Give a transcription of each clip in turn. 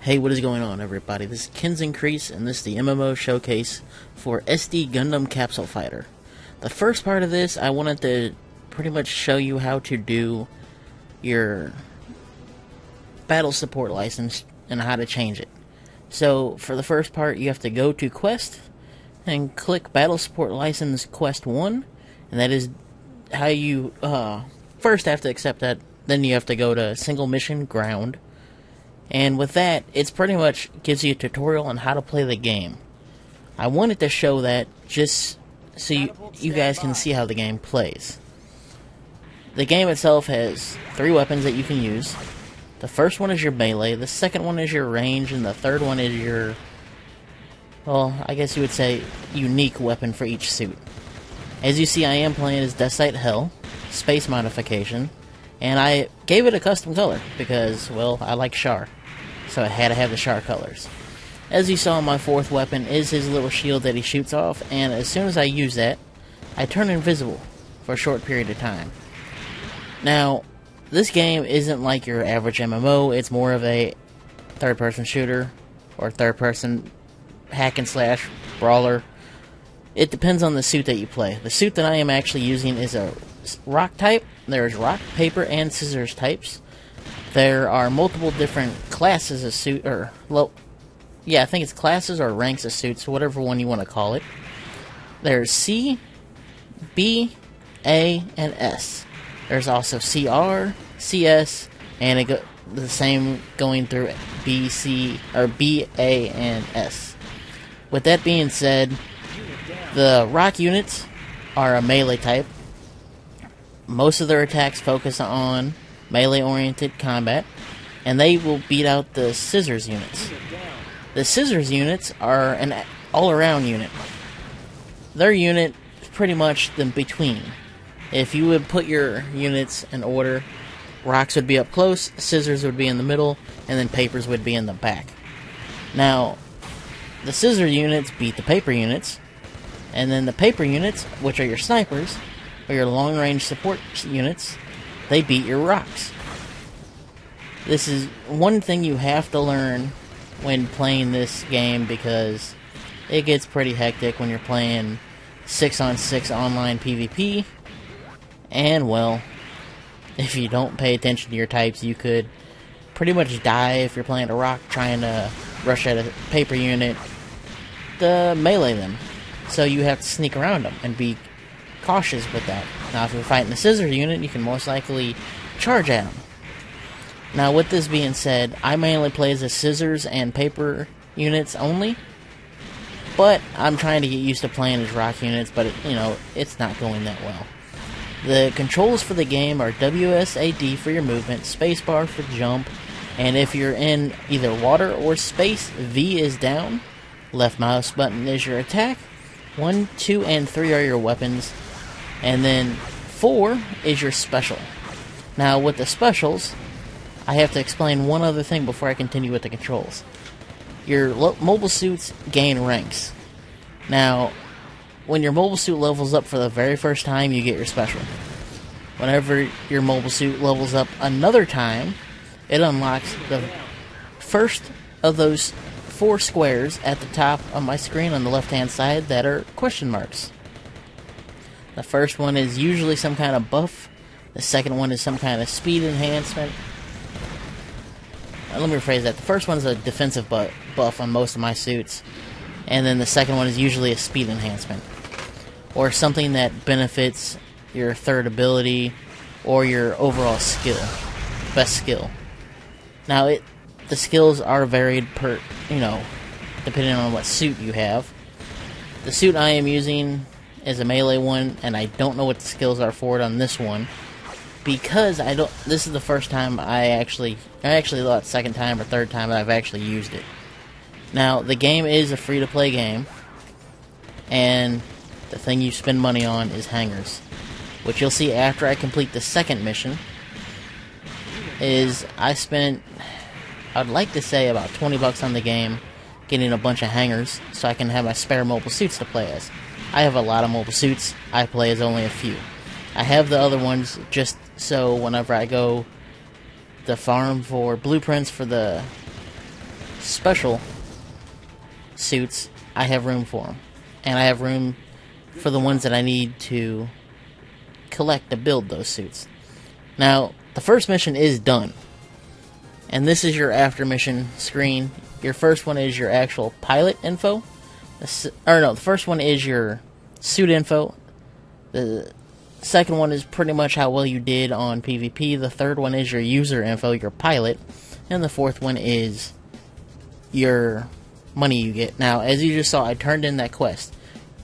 Hey, what is going on, everybody? This is Ken's Increase, and this is the MMO showcase for SD Gundam Capsule Fighter. The first part of this, I wanted to pretty much show you how to do your battle support license and how to change it. So, for the first part, you have to go to Quest and click Battle Support License Quest 1, and that is how you first have to accept that. Then you have to go to Single Mission Ground. And with that, it's pretty much gives you a tutorial on how to play the game. I wanted to show that just so you guys can see how the game plays. The game itself has 3 weapons that you can use. The first one is your melee, the second one is your range, and the third one is your, well, I guess you would say, unique weapon for each suit. As you see, I am playing as Deathsight Hell, Space Modification, and I gave it a custom color because, well, I like Char. So I had to have the Char colors. As you saw, my fourth weapon is his little shield that he shoots off, and as soon as I use that, I turn invisible for a short period of time. Now, this game isn't like your average MMO, it's more of a third-person shooter, or third-person hack-and-slash brawler. It depends on the suit that you play. The suit that I am actually using is a rock type. There's rock, paper, and scissors types. There are multiple different classes of suit, or, well, yeah, I think it's classes or ranks of suits, whatever one you want to call it. There's C, B, A, and S. There's also CR, CS, and the same going through B, C, or B, A, and S. With that being said, the rock units are a melee type. Most of their attacks focus on melee-oriented combat, and they will beat out the scissors units. The scissors units are an all-around unit. Their unit is pretty much the between. If you would put your units in order, rocks would be up close, scissors would be in the middle, and then papers would be in the back. Now, the scissor units beat the paper units, and then the paper units, which are your snipers, or your long-range support units, they beat your rocks. This is one thing you have to learn when playing this game because it gets pretty hectic when you're playing 6-on-6 online PvP. And, well, if you don't pay attention to your types, you could pretty much die if you're playing a rock trying to rush at a paper unit to melee them. So you have to sneak around them and be cautious with that. Now, if you're fighting the scissor unit, you can most likely charge at them. Now, with this being said, I mainly play as the scissors and paper units only, but I'm trying to get used to playing as rock units, but it's not going that well. The controls for the game are WSAD for your movement, spacebar for jump, and if you're in either water or space, V is down, left mouse button is your attack, 1, 2, and 3 are your weapons, and then 4 is your special. Now, with the specials, I have to explain one other thing before I continue with the controls. Your mobile suits gain ranks. Now, when your mobile suit levels up for the very first time, you get your special. Whenever your mobile suit levels up another time, it unlocks the first of those 4 squares at the top of my screen on the left-hand side that are question marks. The first one is usually some kind of buff. The second one is some kind of speed enhancement. Let me rephrase that. The first one is a defensive buff on most of my suits. And then the second one is usually a speed enhancement. Or something that benefits your third ability or your overall skill. Best skill. Now, the skills are varied depending on what suit you have. The suit I am using is a melee one, and I don't know what the skills are for it on this one because this is the first time I actually thought second time or third time that I've actually used it. Now, the game is a free-to-play game, and the thing you spend money on is hangers, which you'll see after I complete the second mission. I'd like to say about $20 on the game, getting a bunch of hangers so I can have my spare mobile suits to play as. I have a lot of mobile suits, I play as only a few. I have the other ones just so whenever I go the farm for blueprints for the special suits, I have room for them. And I have room for the ones that I need to collect to build those suits. Now, the first mission is done. And this is your after mission screen. Your first one is your actual pilot info. The first one is your suit info. The second one is pretty much how well you did on PvP. The third one is your user info, your pilot. And the fourth one is your money you get. Now, as you just saw, I turned in that quest.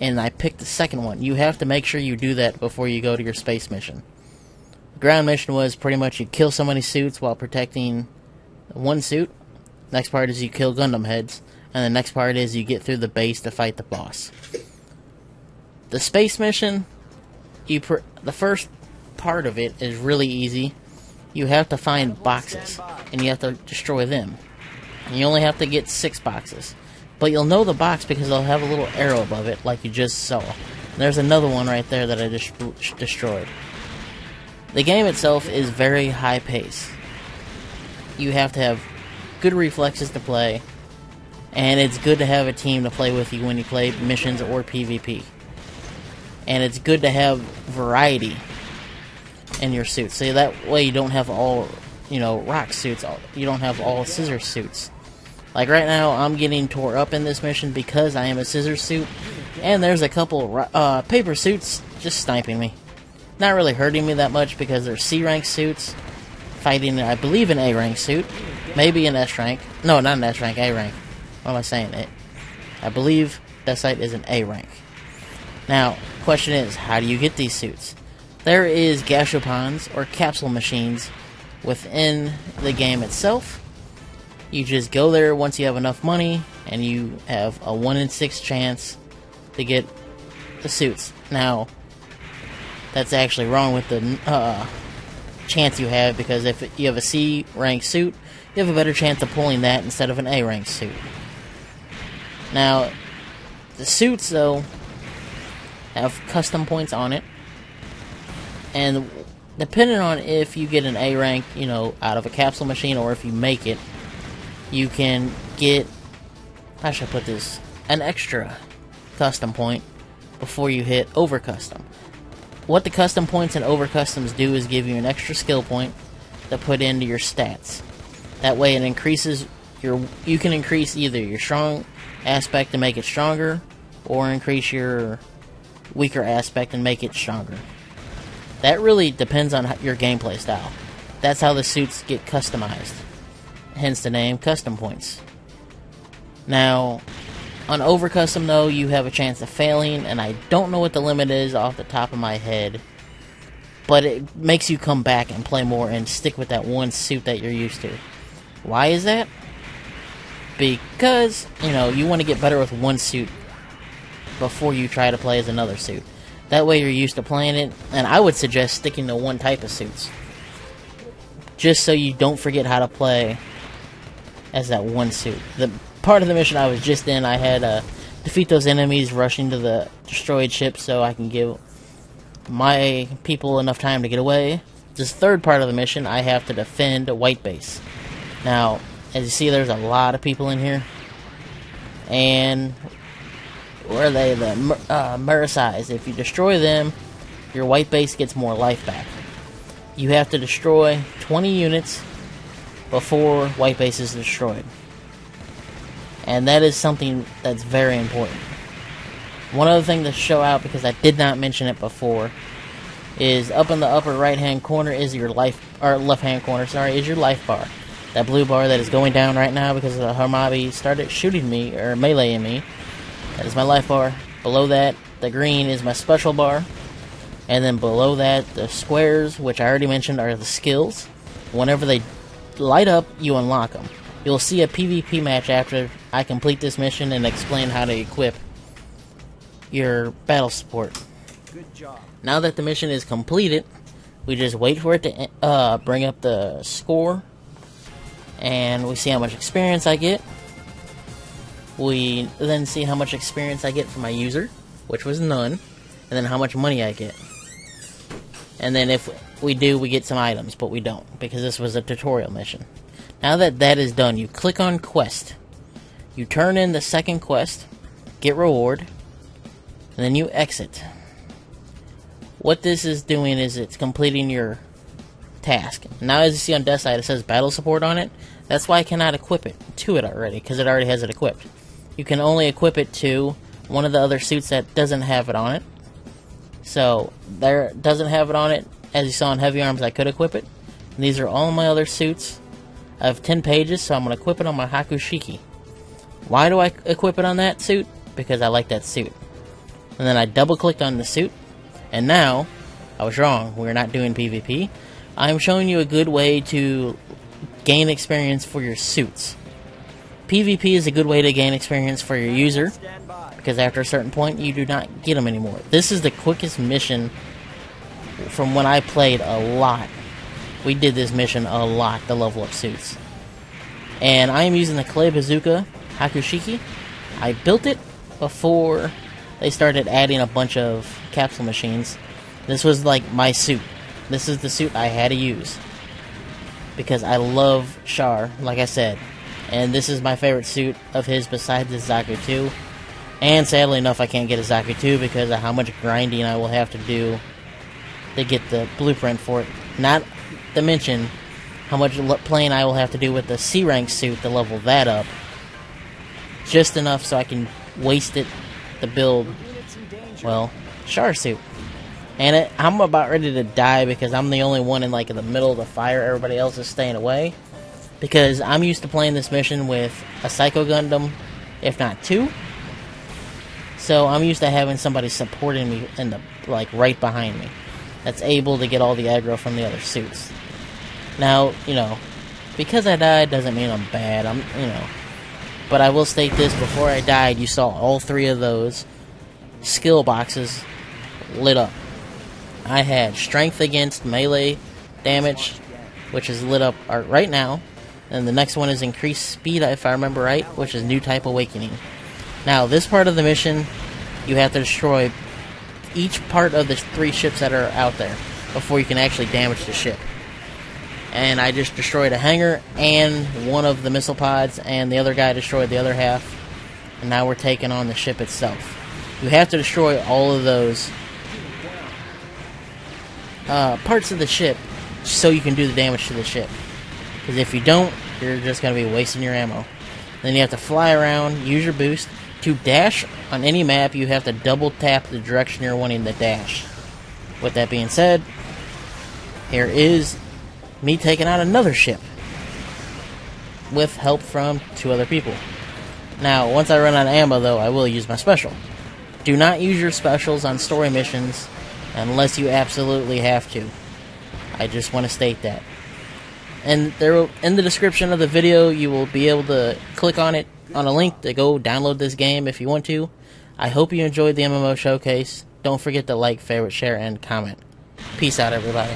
And I picked the second one. You have to make sure you do that before you go to your space mission. The ground mission was pretty much you kill so many suits while protecting one suit. Next part is you kill Gundam heads. And the next part is you get through the base to fight the boss. The space mission, the first part of it is really easy. You have to find boxes, and you have to destroy them. And you only have to get 6 boxes. But you'll know the box because they'll have a little arrow above it, like you just saw. And there's another one right there that I just destroyed. The game itself is very high pace. You have to have good reflexes to play, and it's good to have a team to play with you when you play missions or PvP. And it's good to have variety in your suits, so that way you don't have all, rock suits. You don't have all scissor suits. Like right now, I'm getting tore up in this mission because I am a scissor suit, and there's a couple paper suits just sniping me. Not really hurting me that much because they're C-rank suits fighting, I believe, an A-rank suit, maybe an S-rank. No, not an S-rank, A-rank. What am I saying? I believe that site is an A-rank. Now, question is, how do you get these suits? There is gashapons or capsule machines within the game itself. You just go there once you have enough money, and you have a 1 in 6 chance to get the suits. Now, that's actually wrong with the chance you have, because if you have a C rank suit, you have a better chance of pulling that instead of an A rank suit. Now, the suits, though, have custom points on it, and depending on if you get an A rank, out of a capsule machine, or if you make it, you can get, how should I put this, an extra custom point before you hit over custom. What the custom points and over customs do is give you an extra skill point to put into your stats. That way it increases you can increase either your strong aspect to make it stronger, or increase your weaker aspect and make it stronger. That really depends on your gameplay style. That's how the suits get customized. Hence the name custom points. Now, on over custom though, you have a chance of failing, and I don't know what the limit is off the top of my head, but it makes you come back and play more and stick with that one suit that you're used to. Why is that? Because, you want to get better with one suit before you try to play as another suit. That way you're used to playing it, and I would suggest sticking to one type of suits, just so you don't forget how to play as that one suit. The part of the mission I was just in, I had to defeat those enemies rushing to the destroyed ship so I can give my people enough time to get away. This third part of the mission, I have to defend a white base. Now, as you see, there's a lot of people in here, and where are they? The Murasais. If you destroy them, your white base gets more life back. You have to destroy 20 units before white base is destroyed. And that is something that's very important. One other thing to show out, because I did not mention it before, is up in the upper right hand corner is your life, or left hand corner, sorry, is your life bar. That blue bar that is going down right now because the Hamabi started shooting me, or meleeing me. That is my life bar. Below that, the green is my special bar. And then below that, the squares, which I already mentioned, are the skills. Whenever they light up, you unlock them. You'll see a PvP match after I complete this mission and explain how to equip your battle support. Good job. Now that the mission is completed, we just wait for it to bring up the score, and we see how much experience I get. We then see how much experience I get from my user, which was none, and then how much money I get. And then if we do, we get some items, but we don't, because this was a tutorial mission. Now that that is done, you click on Quest, You turn in the second quest, get reward, and then you exit. What this is doing is it's completing your task. Now as you see on death side it says battle support on it. That's why I cannot equip it to it already, because it already has it equipped. You can only equip it to one of the other suits that doesn't have it on it. So there doesn't have it on it. As you saw in Heavy Arms, I could equip it. And these are all my other suits. I have 10 pages, so I'm going to equip it on my Hakushiki. Why do I equip it on that suit? Because I like that suit. And then I double clicked on the suit. And now, I was wrong. We're not doing PvP. I'm showing you a good way to gain experience for your suits. PvP is a good way to gain experience for your user, because after a certain point you do not get them anymore. This is the quickest mission from when I played a lot. We did this mission a lot to level up suits. And I am using the Clay Bazooka Hakushiki. I built it before they started adding a bunch of capsule machines. This was like my suit. This is the suit I had to use, because I love Char, like I said. And this is my favorite suit of his besides the Zaku 2. And sadly enough, I can't get a Zaku 2 because of how much grinding I will have to do to get the blueprint for it. Not to mention how much playing I will have to do with the C rank suit to level that up. Just enough so I can waste it to build, well, Char suit. And I'm about ready to die because I'm the only one in like in the middle of the fire. Everybody else is staying away. Because I'm used to playing this mission with a Psycho Gundam, if not 2. So I'm used to having somebody supporting me in the right behind me, that's able to get all the aggro from the other suits. Now, because I died doesn't mean I'm bad. But I will state this: before I died, you saw all 3 of those skill boxes lit up. I had strength against melee damage, which is lit up right now. And the next one is increased speed, if I remember right, which is new type awakening. Now, this part of the mission, you have to destroy each part of the 3 ships that are out there before you can actually damage the ship. And I just destroyed a hangar and one of the missile pods, and the other guy destroyed the other half. And now we're taking on the ship itself. You have to destroy all of those parts of the ship so you can do the damage to the ship. Because if you don't, you're just going to be wasting your ammo. Then you have to fly around, use your boost. To dash on any map, you have to double tap the direction you're wanting to dash. With that being said, here is me taking out another ship with help from 2 other people. Now, once I run out of ammo, though, I will use my special. Do not use your specials on story missions unless you absolutely have to. I just want to state that. And there, in the description of the video, you will be able to click on it, on a link to go download this game if you want to. I hope you enjoyed the MMO showcase. Don't forget to like, favorite, share, and comment. Peace out, everybody.